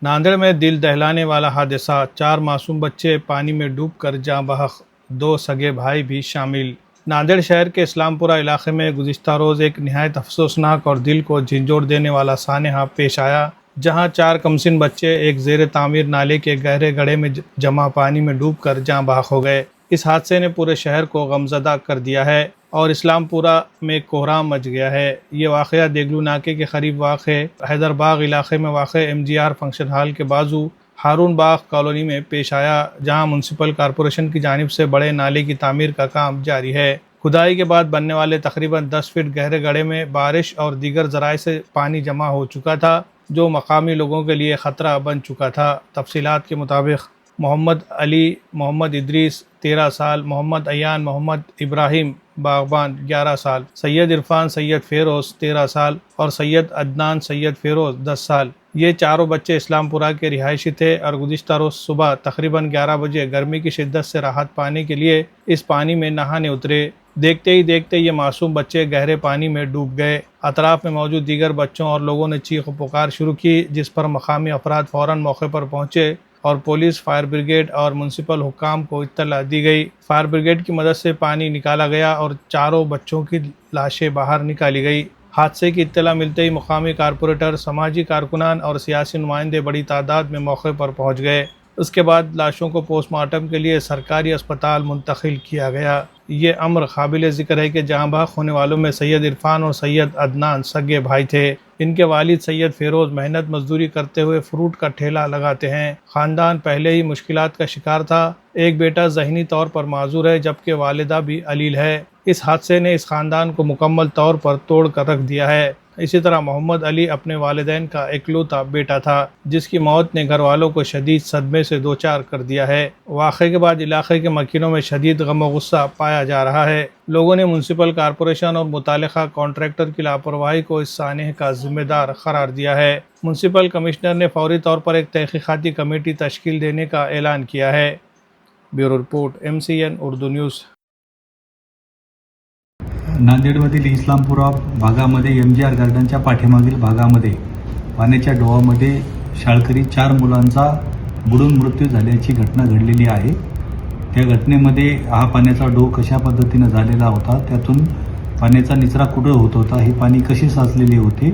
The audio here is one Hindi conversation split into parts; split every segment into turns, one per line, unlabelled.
नांदेड़ में दिल दहलाने वाला हादसा, 4 मासूम बच्चे पानी में डूबकर जाँ बहक, 2 सगे भाई भी शामिल। नांदेड़ शहर के इस्लामपुरा इलाके में गुज़िश्ता रोज़ एक निहायत अफसोसनाक और दिल को झंझोड़ देने वाला सानहा पेश आया, जहां 4 कमसिन बच्चे एक ज़ेर तामीर नाले के गहरे गड्ढे में जमा पानी में डूबकर जाँ बहक हो गए। इस हादसे ने पूरे शहर को गमज़दा कर दिया है और इस्लामपुरा में कोहराम मच गया है। ये वाक़या देगलू नाके के करीब वाक़ हैदरबाग इलाके में वाक़ MGR फंक्शन हॉल के बाजू हारून बाग कॉलोनी में पेश आया, जहां म्यूनसिपल कॉरपोरेशन की जानिब से बड़े नाले की तामीर का काम जारी है। खुदाई के बाद बनने वाले तकरीबन 10 फीट गहरे गड्ढे में बारिश और दीगर ज़राए से पानी जमा हो चुका था, जो मकामी लोगों के लिए ख़तरा बन चुका था। तफसीलात के मुताबिक मोहम्मद अली, मोहम्मद इदरीस 13 साल, मोहम्मद अयान, मोहम्मद इब्राहिम बागबान 11 साल, सैयद इरफान, सैयद फेरोज़ 13 साल और सैयद अदनान, सैयद फेरोज़ 10 साल। ये चारों बच्चे इस्लामपुरा के रिहायशी थे और गुज़िश्ता रोज़ सुबह तकरीबन 11 बजे गर्मी की शिद्दत से राहत पाने के लिए इस पानी में नहाने उतरे। देखते ही देखते ये मासूम बच्चे गहरे पानी में डूब गए। अतराफ में मौजूद दीगर बच्चों और लोगों ने चीख पुकार शुरू की, जिस पर मकामी अफराद फ़ौरन मौके पर पहुँचे और पुलिस, फायर ब्रिगेड और म्यूनसिपल हुक्काम को इत्तला दी गई। फायर ब्रिगेड की मदद से पानी निकाला गया और चारों बच्चों की लाशें बाहर निकाली गई। हादसे की इत्तला मिलते ही मुकामी कारपोरेटर, समाजी कारकुनान और सियासी नुमाइंदे बड़ी तादाद में मौके पर पहुंच गए। उसके बाद लाशों को पोस्टमार्टम के लिए सरकारी अस्पताल मुंतकिल किया गया। ये अम्र काबिल ज़िक्र है कि जाँ बहक होने वालों में सैयद इरफान और सैयद अदनान सगे भाई थे। इनके वालिद सैयद फेरोज़ मेहनत मजदूरी करते हुए फ्रूट का ठेला लगाते हैं। ख़ानदान पहले ही मुश्किलात का शिकार था। एक बेटा ज़हनी तौर पर माजूर है, जबकि वालिदा भी अलील है। इस हादसे ने इस ख़ानदान को मुकम्मल तौर पर तोड़ कर रख दिया है। इसी तरह मोहम्मद अली अपने वालिदैन का इकलौता बेटा था, जिसकी मौत ने घर वालों को शदीद सदमे से दो चार कर दिया है। वाक़े के बाद इलाके के मकीनों में शदीद गम व गुस्सा पाया जा रहा है। लोगों ने म्यूनसिपल कॉरपोरेशन और मुतालिका कॉन्ट्रैक्टर की लापरवाही को इस सानह का जिम्मेदार करार दिया है। म्यूनसिपल कमिश्नर ने फौरी तौर पर एक तहकीकाती कमेटी तश्कील देने का ऐलान किया है। Bureau report, MCN Urdu news.
नांदेडमधील इस्लामपुरा भागामध्ये MGR गार्डनच्या पाठीमागील भागामध्ये पाण्याच्या डोहामध्ये शाळकरी 4 मुलांचा बुडून मृत्यू झाल्याची घटना घडलेली आहे। त्या घटनेमध्ये हा पाण्याचा डोह कशा पद्धतीने झालेला होता, त्यातून पाण्याचा निचरा कुठे होत होता, हे पाणी कसे साचलेले होते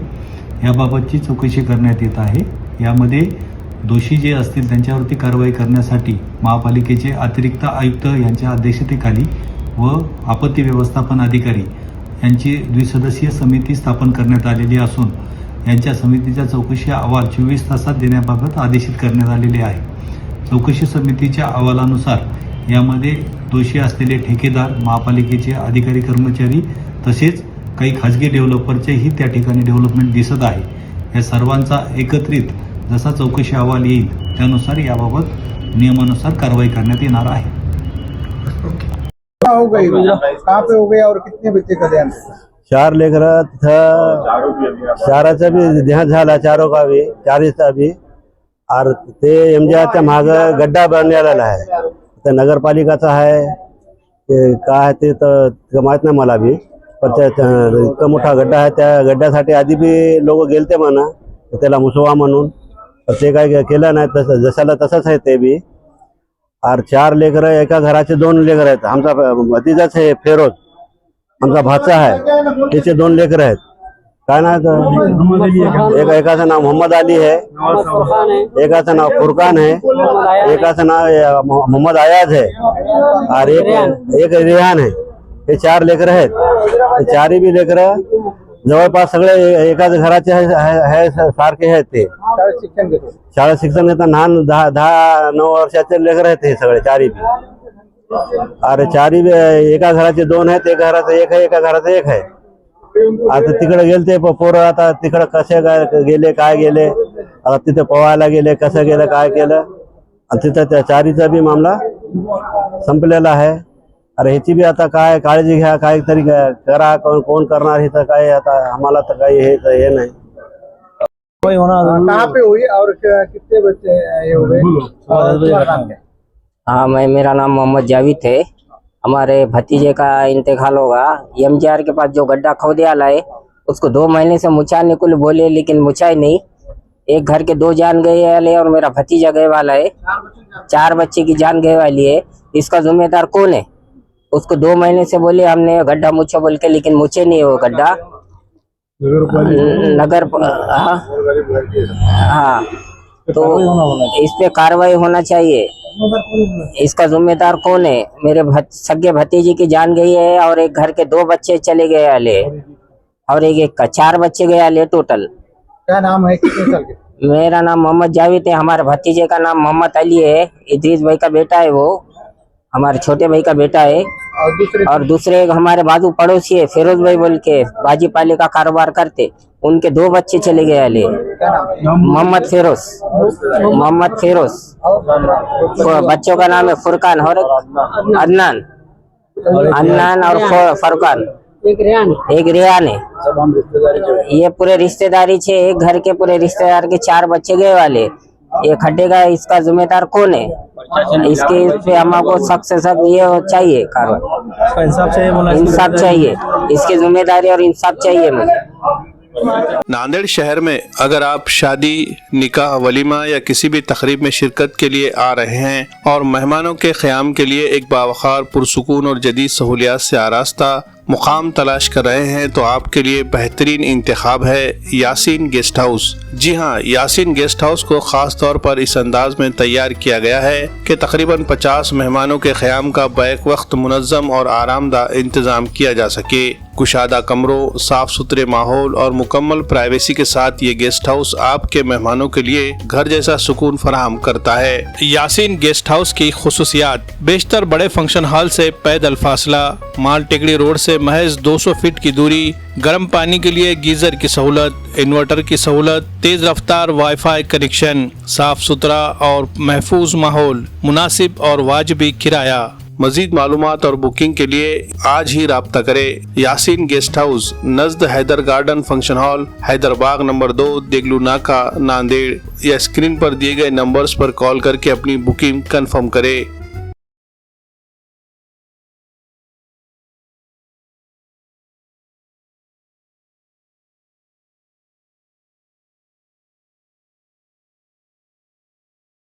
याबाबतची चौकशी करण्यात येत आहे। यामध्ये दोषी जे असतील त्यांच्यावरती कारवाई करण्यासाठी महापालिकेचे अतिरिक्त आयुक्त यांच्या अध्यक्षतेखाली व आपत्ती व्यवस्थापन अधिकारी यांची द्विसदस्यीय समिती स्थापन करण्यात आलेली असून यांच्या समितीचा चौकशी अहवाल 24 तासात देण्याबाबत आदेशित करण्यात आलेले आहे। चौकशी समितीच्या अहवालानुसार यामध्ये दोषी असलेले ठेकेदार, महापालिकेचे अधिकारी कर्मचारी तसेच काही खाजगी डेव्हलपरचेही त्या ठिकाणी डेव्हलपमेंट दिसत आहे। या सर्वांचा एकत्रित जसा चौकशी अहवाल येईल त्यानुसार याबाबत नियमानुसार कारवाई करण्यात येणार आहे।
हो गई, कहाँ पे हो गया और कितने बच्चे का ध्यान?
4 लेकर चाराचा भी ध्यान झाला, चारों का भी, चारीचा भी। और ते MGRच्या माग गड्डा बनलेला आहे, तर नगरपालिकाचा आहे ते काय ते तर माहित नाही मला भी, पण इतका मोठा गड्डा आहे। त्या गड्ड्यासाठी आधी बी लोक गेलते म्हणा त्याला मुसवा म्हणून, ते काय केलं नाही, तसं जसाला तसंच आहे ते बी। और 4 लेकर, एका घराचे 2 लेकर आहेत। आमचा भतीजाच आहे फेरोज, आमचा भाचा आहे, त्याचे 2 लेकर आहेत। काय नाव, एकाचं नाव मोहम्मद अली है, एकाचं नाव फुरकान है, एकाचं नाव मोहम्मद अयाज है और एक रेहान है। हे 4 लेकर आहेत। 4ही बी लेकर जवळपास सगळे एकाच घराचे आहे सारखे आहेत। ते शाळेत शिक्षण घेतात, लहान 10-9 वर्षाचे लेकर आहेत हे सगळे 4ही बी। अरे 4ही बी एका घराचे 2 आहेत, एका घराचं 1 आहे, एका घराचं 1 आहे। आता तिकडे गेलते पोरं, आता तिकडे कसे गेले काय गेले, आता तिथे पोहायला गेले, कसं गेलं काय केलं, आणि तिथं त्या 4हीचा बी मामला संपलेला आहे। अरे ह्याची बी आता काय काळजी घ्या, काहीतरी करा, कोण करणार, हे तर काय आता आम्हाला तर काही हे नाही।
कहाँ पे हुई और कितने बच्चे ये हो गए?
हाँ, मेरा नाम मोहम्मद जावेद है। हमारे भतीजे का इंतकाल होगा। MGR के पास जो गड्ढा खोद डाला है उसको 2 महीने से मुछाने को बोले, लेकिन मुछा ही नहीं। एक घर के 2 जान गए वाले और मेरा भतीजा गए वाला है। 4 बच्चे की जान गए वाली है। इसका जिम्मेदार कौन है? उसको 2 महीने से बोले हमने गड्ढा मुछो बोल के, लेकिन मुझे नहीं वो गड्ढा नगर। हाँ, तो इस पे कार्रवाई होना चाहिए। इसका जिम्मेदार कौन है? मेरे सगे भतीजे की जान गई है और एक घर के 2 बच्चे चले गए वाले और एक का 4 बच्चे गए वाले टोटल।
क्या नाम है, कितने साल के?
मेरा नाम मोहम्मद जावेद है। हमारे भतीजे का नाम मोहम्मद अली है। इदरीस भाई का बेटा है, वो हमारे छोटे भाई का बेटा है। और दूसरे हमारे बाजू पड़ोसी है फिरोज भाई बोल के, बाजी पाले का कारोबार करते, उनके 2 बच्चे चले गए वाले। मोहम्मद फिरोज। बच्चों का नाम है फुरकान और अदनान और फरकान, एक रियान है। ये पूरे रिश्तेदारी छे। एक घर के पूरे रिश्तेदार के 4 बच्चे गए वाले। ये खड्डे का इसका जिम्मेदार कौन है? इसके पे हमको सख्त से सख्त ये चाहिए कार्रवाई, इंसाफ चाहिए। इसकी जिम्मेदारी और इंसाफ चाहिए मुझे।
नांदेड़ शहर में अगर आप शादी, निकाह, वलीमा या किसी भी तकरीब में शिरकत के लिए आ रहे हैं और मेहमानों के क़याम के लिए एक बावखार, पुरसुकून और जदीद सहूलियात से आरास्ता मुकाम तलाश कर रहे हैं तो आपके लिए बेहतरीन इंतखाब है यासीन गेस्ट हाउस। जी हाँ, यासीन गेस्ट हाउस को खास तौर पर इस अंदाज में तैयार किया गया है कि तकरीबन 50 मेहमानों के क़याम का बैक वक्त मुनज़्ज़म और आरामदाह इंतज़ाम किया जा सके। कुशादा कमरों, साफ सुथरे माहौल और मुकम्मल प्राइवेसी के साथ ये गेस्ट हाउस आपके मेहमानों के लिए घर जैसा सुकून फराहम करता है। यासीन गेस्ट हाउस की खुसूसियात: बेशतर बड़े फंक्शन हॉल से पैदल फासला, माल टेकड़ी रोड से महज 200 फीट की दूरी, गर्म पानी के लिए गीजर की सहूलत, इन्वर्टर की सहूलत, तेज रफ्तार वाईफाई कनेक्शन, साफ सुथरा और महफूज माहौल, मुनासिब और वाजिबी किराया। मजीद मालूमात और बुकिंग के लिए आज ही राब्ता करें। यासीन गेस्ट हाउस, नज़द Haidar garden function hall, Haidarbagh number 2, Deglur Naka, Nanded. या स्क्रीन पर दिए गए नंबर्स पर कॉल करके अपनी बुकिंग कंफर्म करें।